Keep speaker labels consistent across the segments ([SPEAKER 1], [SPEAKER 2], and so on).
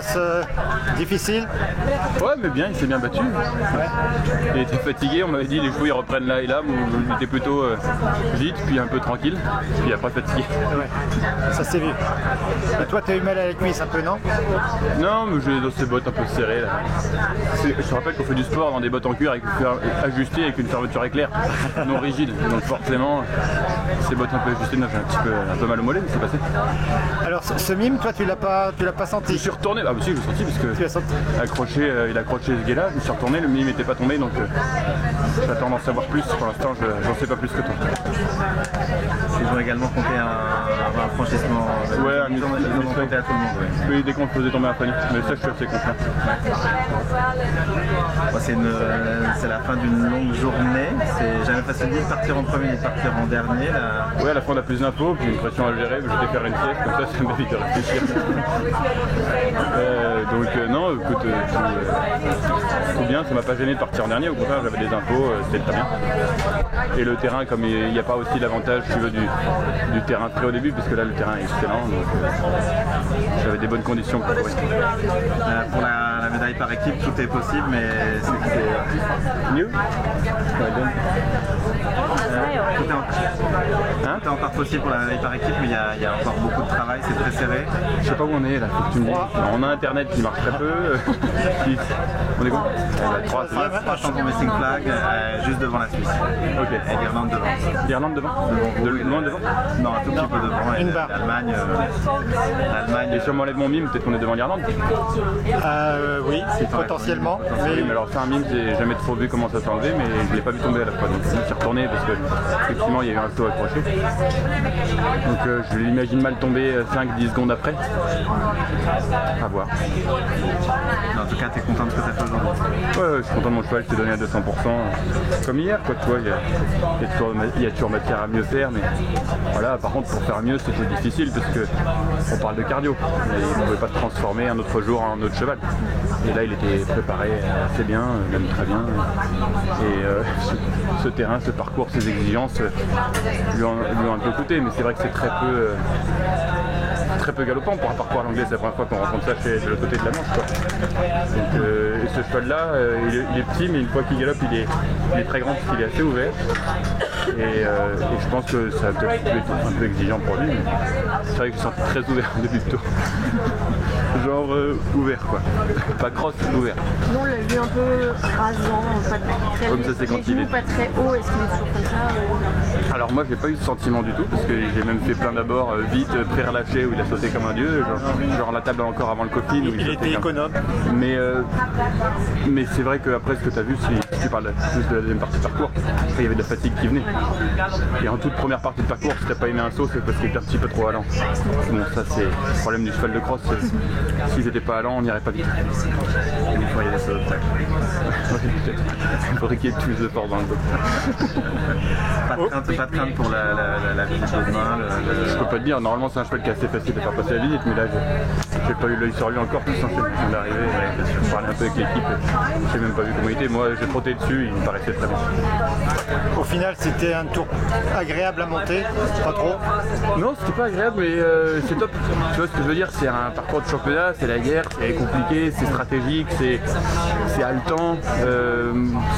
[SPEAKER 1] cross difficile?
[SPEAKER 2] Ouais, mais bien, il s'est bien battu. Ouais. Il était fatigué, on m'avait dit les chevaux ils reprennent là et là, il était plutôt vite, puis un peu tranquille, puis après fatigué.
[SPEAKER 1] Ouais, ça s'est vu. Et toi, tu as eu mal à la cuisse un peu, non?
[SPEAKER 2] Non, mais j'ai dans ces bottes un peu serrées là. Je te rappelle qu'on fait du sport dans des bottes en cuir ajustées avec une fermeture éclair, non rigide. Donc forcément, ces bottes un peu ajustées, j'ai un peu mal au mollet, mais c'est passé.
[SPEAKER 1] Alors ce mime, toi, tu l'as pas senti?
[SPEAKER 2] Je suis retourné, ah bah si, je l'ai senti parce que
[SPEAKER 1] tu l'as senti.
[SPEAKER 2] Il a accroché ce gars-là, je me suis retourné, le mime n'était pas tombé, donc j'attends d'en savoir plus. Pour l'instant, j'en sais pas plus que toi.
[SPEAKER 3] Ils ont également compté un franchissement.
[SPEAKER 2] Ouais,
[SPEAKER 3] ils ont compté à tout le monde. Ouais.
[SPEAKER 2] Oui, dès qu'on faisait tomber un panier, mais ça, je suis assez confiant.
[SPEAKER 3] Bon, c'est la fin d'une longue journée. C'est jamais facile de partir en premier et de partir en dernier. Là.
[SPEAKER 2] Ouais, à la fin, on a plus d'infos, puis une pression à gérer. Je vais faire une sieste, comme ça m'évite de réfléchir. Non, écoute, tout bien, ça m'a pas gêné de partir en dernier, au contraire j'avais des infos, c'était très bien. Et le terrain, comme il n'y a pas aussi l'avantage du terrain frais au début, parce que là le terrain est excellent, donc j'avais des bonnes conditions pour courir.
[SPEAKER 3] Pour la médaille par équipe, tout est possible, mais c'est
[SPEAKER 2] mieux.
[SPEAKER 3] Tout est encore possible pour la médaille par équipe, mais il y a encore beaucoup de travail, c'est très serré.
[SPEAKER 2] Je sais pas où on est là, faut que tu me dises. On a internet qui marche très peu. On est quoi?
[SPEAKER 3] 3 champions Messing Flag, juste devant la Suisse.
[SPEAKER 2] Ok.
[SPEAKER 3] Et l'Irlande devant.
[SPEAKER 2] L'Irlande devant? Loin devant?
[SPEAKER 3] Non, un tout petit peu devant.
[SPEAKER 1] Une barre.
[SPEAKER 2] L'Allemagne. Et si on m'enlève mon mime, peut-être qu'on est devant l'Irlande?
[SPEAKER 1] Oui, potentiellement.
[SPEAKER 2] Oui, mais alors c'est un mime, j'ai jamais trop vu comment ça s'est enlevé, mais je l'ai pas vu tomber à la fois. Donc je me suis retourné parce que effectivement il y a eu un saut accroché. Donc je l'imagine mal tomber 5-10 secondes après. À voir.
[SPEAKER 3] En tout cas, tu es content de ce que tu as fait aujourd'hui?
[SPEAKER 2] Ouais, je suis content de mon cheval, je t'ai donné à 200%. Comme hier, quoi, tu vois, il y a toujours matière à mieux faire, mais voilà, par contre, pour faire mieux, c'était difficile parce que on parle de cardio. Il ne pouvait pas se transformer un autre jour en autre cheval. Et là, il était préparé assez bien, même très bien. Et ce terrain, ce parcours, ces exigences lui ont un peu coûté, mais c'est vrai que c'est très peu galopant pour un parcours à l'anglais, c'est la première fois qu'on rencontre ça de l'autre côté de la Manche, quoi. Donc, et ce cheval là il est petit, mais une fois qu'il galope il est très grand parce qu'il est assez ouvert et je pense que ça a peut-être être un peu exigeant pour lui, mais c'est vrai que je sens très ouvert au début de tour. Genre ouvert quoi, pas cross, ouvert.
[SPEAKER 4] Nous on l'a vu un peu rasant, pas très
[SPEAKER 2] comme ça c'est quand il est
[SPEAKER 4] pas très haut, est-ce qu'il est toujours comme ça
[SPEAKER 2] Alors moi j'ai pas eu ce sentiment du tout parce que j'ai même fait plein d'abords vite, pré-relâché où il a sauté comme un dieu, genre la table encore avant le coffin où
[SPEAKER 1] il était économe.
[SPEAKER 2] Mais c'est vrai qu'après ce que tu as vu, si tu parles plus de la deuxième partie du parcours, il y avait de la fatigue qui venait. Et en toute première partie du parcours, si t'as pas aimé un saut, c'est parce qu'il était un petit peu trop allant. Bon ça c'est le problème du cheval de cross, s'ils étaient pas allants, on n'irait pas vite.
[SPEAKER 3] Et des fois il y a des sauts d'obstacles.
[SPEAKER 2] Il faudrait qu'il y ait plus de force dans le dos.
[SPEAKER 3] Pas de crainte pour la visite de demain.
[SPEAKER 2] Je peux pas te dire, normalement c'est un cheval qui est assez facile de faire passer la visite, mais là j'ai pas eu l'œil sur lui encore, tout ça, je viens d'arriver, je parlais un peu avec l'équipe, j'ai même pas vu comment il était, moi j'ai trotté dessus, il me paraissait très bien.
[SPEAKER 1] Au final c'était un tour agréable à monter, pas trop?
[SPEAKER 2] Non, c'était pas agréable, mais c'est top. Tu vois ce que je veux dire, c'est un parcours de championnat, c'est la guerre, c'est compliqué, c'est stratégique, c'est haletant,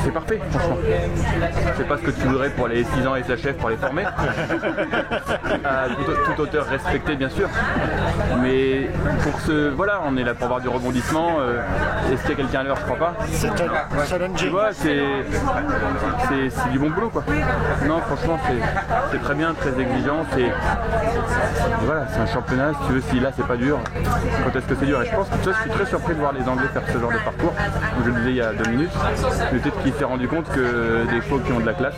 [SPEAKER 2] c'est parfait franchement. C'est pas ce que tu voudrais pour les 6 ans SHF pour les former. À toute hauteur respectée bien sûr. Mais pour voilà, on est là pour avoir du rebondissement. Est-ce qu'il y a quelqu'un à l'heure? Je crois pas.
[SPEAKER 1] C'est challenging.
[SPEAKER 2] Tu vois, c'est du bon boulot quoi. Non franchement c'est très bien, très exigeant. Voilà, c'est un championnat, si tu veux, si là c'est pas dur, quand est-ce que c'est dur? Et je pense que je suis très surpris de voir les Anglais faire ce genre de parcours, comme je le disais il y a 2 minutes. Peut-être qu'il s'est rendu compte que des chevaux qui ont de la classe,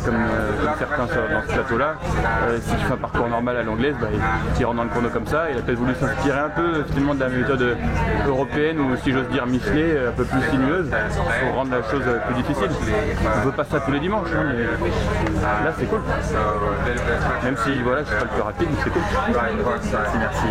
[SPEAKER 2] comme certains dans ce plateau-là, si tu fais un parcours normal à l'anglaise, ils rentrent dans le chrono comme ça. Il a peut-être voulu s'inspirer un peu finalement de la méthode européenne, ou si j'ose dire Michelet, un peu plus sinueuse, pour rendre la chose plus difficile. On ne veut pas ça tous les dimanches, hein, mais là c'est cool. Même si voilà, je suis pas le plus rapide, mais c'est cool.
[SPEAKER 3] Merci.